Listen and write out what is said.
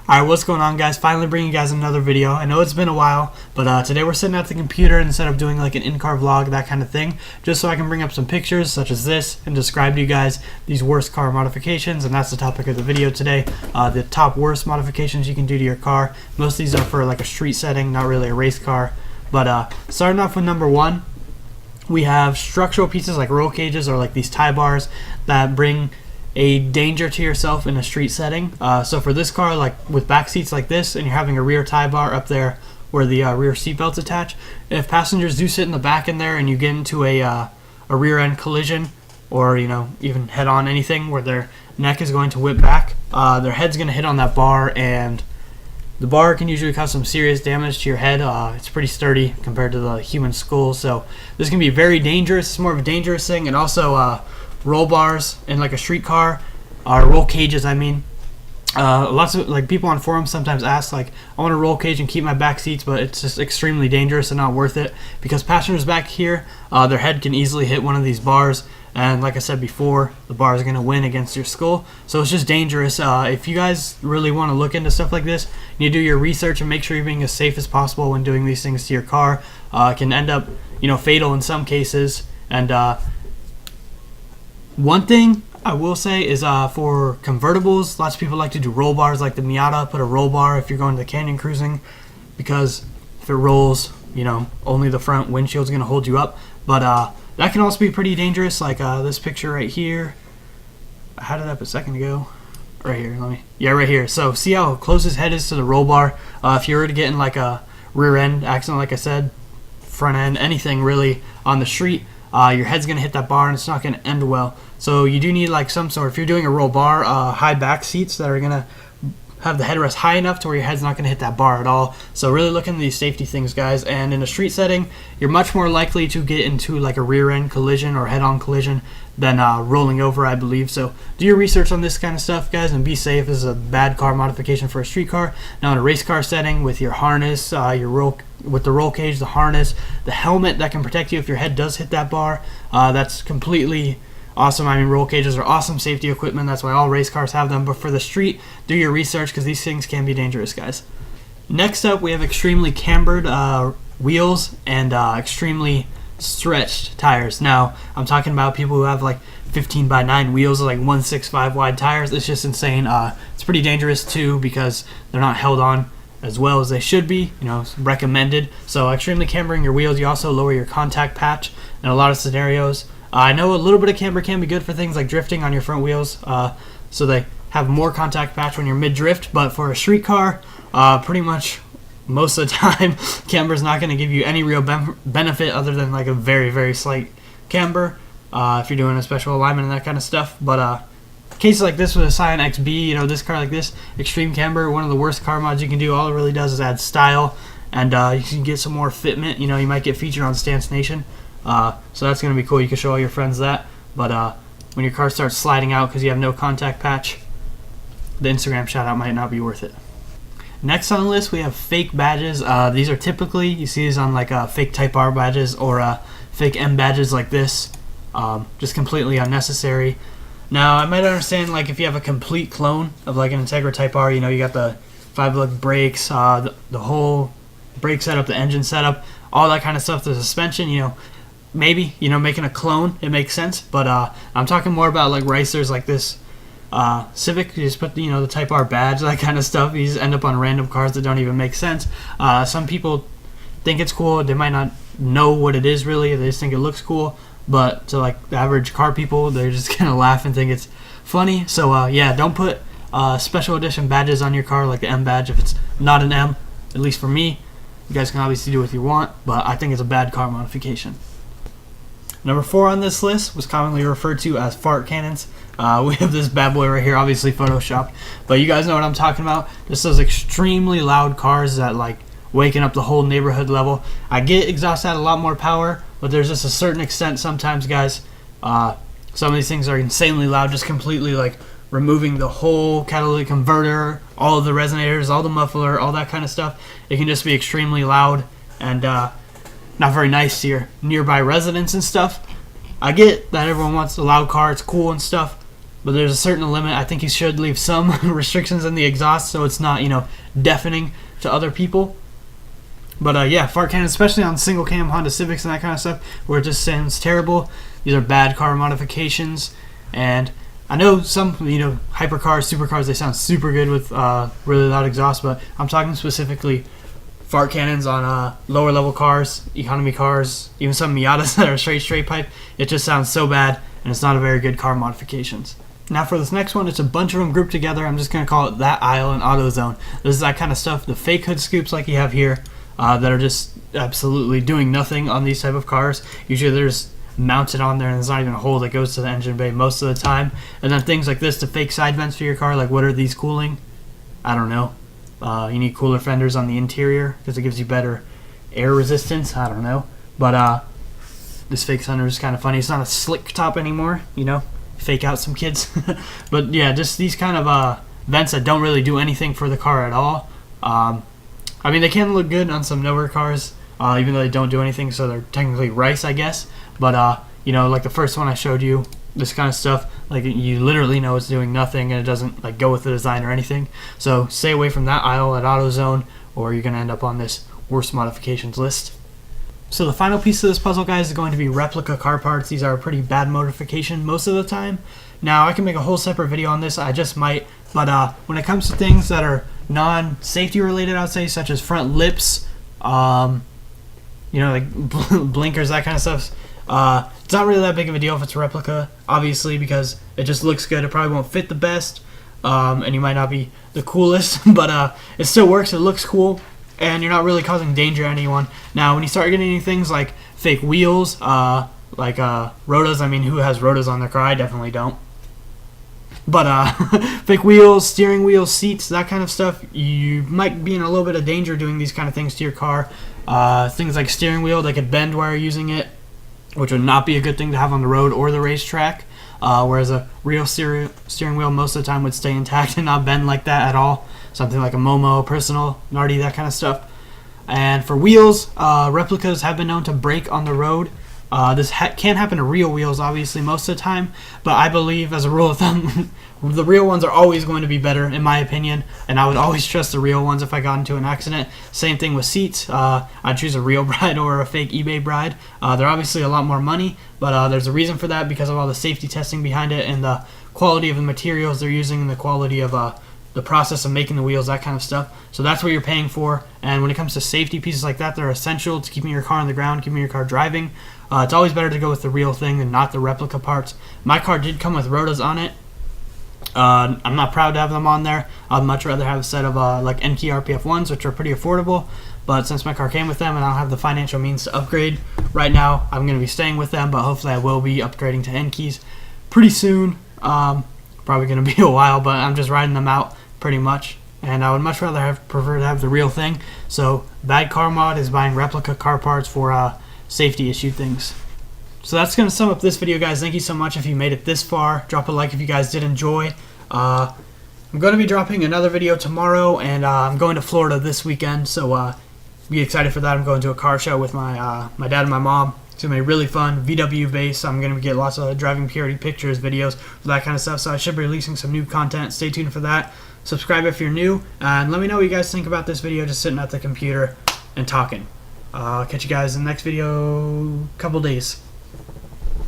Alright, what's going on, guys? Finally bringing you guys another video. I know it's been a while, but today we're sitting at the computer instead of doing like an in-car vlog, that kind of thing, just so I can bring up some pictures such as this and describe to you guys these worst car modifications, and that's the topic of the video today. The top worst modifications you can do to your car. Most of these are for like a street setting, not really a race car. But starting off with number one, we have structural pieces like roll cages or like these tie bars that bring a danger to yourself in a street setting. So for this car, like with back seats like this, and you're having a rear tie bar up there where the rear seat belts attach, if passengers do sit in the back in there and you get into a rear end collision, or even head on anything where their neck is going to whip back, their head's going to hit on that bar, and the bar can usually cause some serious damage to your head. It's pretty sturdy compared to the human skull, so this can be very dangerous. It's more of a dangerous thing. And also roll bars in like a street car, or roll cages, I mean. Lots of like people on forums sometimes ask, like, I want a roll cage and keep my back seats, but it's just extremely dangerous and not worth it because passengers back here, their head can easily hit one of these bars, and like I said before, the bar is going to win against your skull, so it's just dangerous. If you guys really want to look into stuff like this, you need to do your research and make sure you're being as safe as possible when doing these things to your car. It can end up fatal in some cases. And one thing I will say is for convertibles, lots of people like to do roll bars, like the Miata. Put a roll bar if you're going to canyon cruising, because if it rolls, only the front windshield's going to hold you up. But that can also be pretty dangerous, like this picture right here. I had it up a second ago. Right here, right here. So see how close his head is to the roll bar? If you were to get in like a rear end accident, like I said, front end, anything really on the street, your head's going to hit that bar and it's not going to end well. So you do need like some sort, if you're doing a roll bar, high back seats that are going to have the headrest high enough to where your head's not going to hit that bar at all. So really look into these safety things, guys. And in a street setting, you're much more likely to get into like a rear end collision or head on collision than rolling over, I believe. So do your research on this kind of stuff, guys, and be safe. This is a bad car modification for a street car. Now in a race car setting, with your harness, with the roll cage, the harness, the helmet that can protect you if your head does hit that bar, that's completely awesome. I mean, roll cages are awesome safety equipment. That's why all race cars have them. But for the street, do your research because these things can be dangerous, guys. Next up, we have extremely cambered wheels and extremely stretched tires. Now, I'm talking about people who have like 15x9 wheels, like 165 wide tires. It's just insane. It's pretty dangerous too because they're not held on as well as they should be. It's recommended. So extremely cambering your wheels. You also lower your contact patch in a lot of scenarios. I know a little bit of camber can be good for things like drifting on your front wheels, so they have more contact patch when you're mid-drift, but for a street car, pretty much most of the time, camber is not going to give you any real benefit other than like a very, very slight camber if you're doing a special alignment and that kind of stuff. But cases like this with a Scion XB, this car like this, extreme camber, one of the worst car mods you can do. All it really does is add style, and you can get some more fitment. You might get featured on Stance Nation. So that's going to be cool. You can show all your friends that. But when your car starts sliding out because you have no contact patch, the Instagram shout out might not be worth it. Next on the list, we have fake badges. These are typically, you see these on like fake Type R badges or fake M badges like this. Just completely unnecessary. Now, I might understand like if you have a complete clone of like an Integra Type R, you got the 5-lug brakes, the whole brake setup, the engine setup, all that kind of stuff, the suspension, maybe, making a clone, it makes sense. But I'm talking more about like racers like this Civic. You just put the Type R badge, that kind of stuff. You just end up on random cars that don't even make sense. Some people think it's cool. They might not know what it is really. They just think it looks cool. But to like the average car people, they're just gonna laugh and think it's funny. So yeah, don't put special edition badges on your car like the M badge if it's not an M. At least for me. You guys can obviously do what you want, but I think it's a bad car modification. Number 4 on this list was commonly referred to as fart cannons. We have this bad boy right here, obviously photoshopped, but you guys know what I'm talking about. Just those extremely loud cars that like waking up the whole neighborhood level. I get exhaust had a lot more power, but there's just a certain extent sometimes, guys. Some of these things are insanely loud, just completely like removing the whole catalytic converter, all of the resonators, all the muffler, all that kind of stuff. It can just be extremely loud and not very nice to your nearby residents and stuff. I get that everyone wants a loud car, it's cool and stuff, but there's a certain limit. I think he should leave some restrictions in the exhaust so it's not, you know, deafening to other people. But yeah, fart cannons, especially on single cam Honda Civics and that kind of stuff, where it just sounds terrible. These are bad car modifications, and I know some, you know, hypercars, supercars, they sound super good with really loud exhaust, but I'm talking specifically fart cannons on lower level cars, economy cars, even some Miatas that are straight pipe. It just sounds so bad, and it's not a very good car modifications. Now for this next one, it's a bunch of them grouped together. I'm just going to call it that aisle and AutoZone. This is that kind of stuff, the fake hood scoops like you have here, that are just absolutely doing nothing on these type of cars. Usually they're just mounted on there and there's not even a hole that goes to the engine bay most of the time. And then things like this, the fake side vents for your car, like what are these cooling? I don't know. You need cooler fenders on the interior because it gives you better air resistance. I don't know. But this fake fender is kind of funny. It's not a slick top anymore, you know, fake out some kids. But yeah, just these kind of vents that don't really do anything for the car at all. I mean, they can look good on some newer cars, even though they don't do anything, so they're technically rice, I guess. But, you know, like the first one I showed you, this kind of stuff, like you literally know it's doing nothing and it doesn't like go with the design or anything. So stay away from that aisle at AutoZone, or you're going to end up on this worst modifications list. So the final piece of this puzzle, guys, is going to be replica car parts. These are a pretty bad modification most of the time. Now, I can make a whole separate video on this. I just might. But when it comes to things that are non-safety related, I'd say, such as front lips, you know, like blinkers, that kind of stuff, it's not really that big of a deal if it's a replica, obviously, because it just looks good. It probably won't fit the best, and you might not be the coolest, but it still works. It looks cool, and you're not really causing danger to anyone. Now, when you start getting any things like fake wheels, like rotas, I mean, who has rotas on their car? I definitely don't. But fake wheels, steering wheels, seats, that kind of stuff, you might be in a little bit of danger doing these kind of things to your car. Things like steering wheel, they could bend while you're using it, which would not be a good thing to have on the road or the racetrack. Whereas a real steering wheel most of the time would stay intact and not bend like that at all. Something like a Momo, Personal, Nardi, that kind of stuff. And for wheels, replicas have been known to break on the road. This can happen to real wheels, obviously, most of the time, but I believe, as a rule of thumb, the real ones are always going to be better, in my opinion, and I would always trust the real ones if I got into an accident. Same thing with seats. I'd choose a real bride or a fake eBay bride. They're obviously a lot more money, but there's a reason for that because of all the safety testing behind it and the quality of the materials they're using and the quality of the process of making the wheels, that kind of stuff. So that's what you're paying for, and when it comes to safety pieces like that, they're essential to keeping your car on the ground, keeping your car driving. It's always better to go with the real thing than not the replica parts. My car did come with rotas on it. I'm not proud to have them on there. I'd much rather have a set of like Enkei RPF ones, which are pretty affordable. But since my car came with them and I don't have the financial means to upgrade right now, I'm going to be staying with them. But hopefully I will be upgrading to Enkeis pretty soon. Probably going to be a while, but I'm just riding them out pretty much. And I would much rather prefer to have the real thing. So bad car mod is buying replica car parts for safety issue things. So that's going to sum up this video, guys. Thank you so much if you made it this far. Drop a like if you guys did enjoy. I'm going to be dropping another video tomorrow, and I'm going to Florida this weekend, so be excited for that. I'm going to a car show with my dad and my mom. It's going to be really fun, VW based. I'm going to get lots of driving purity pictures, videos, that kind of stuff, so I should be releasing some new content. Stay tuned for that. Subscribe if you're new, and let me know what you guys think about this video, just sitting at the computer and talking. I'll catch you guys in the next video, couple days.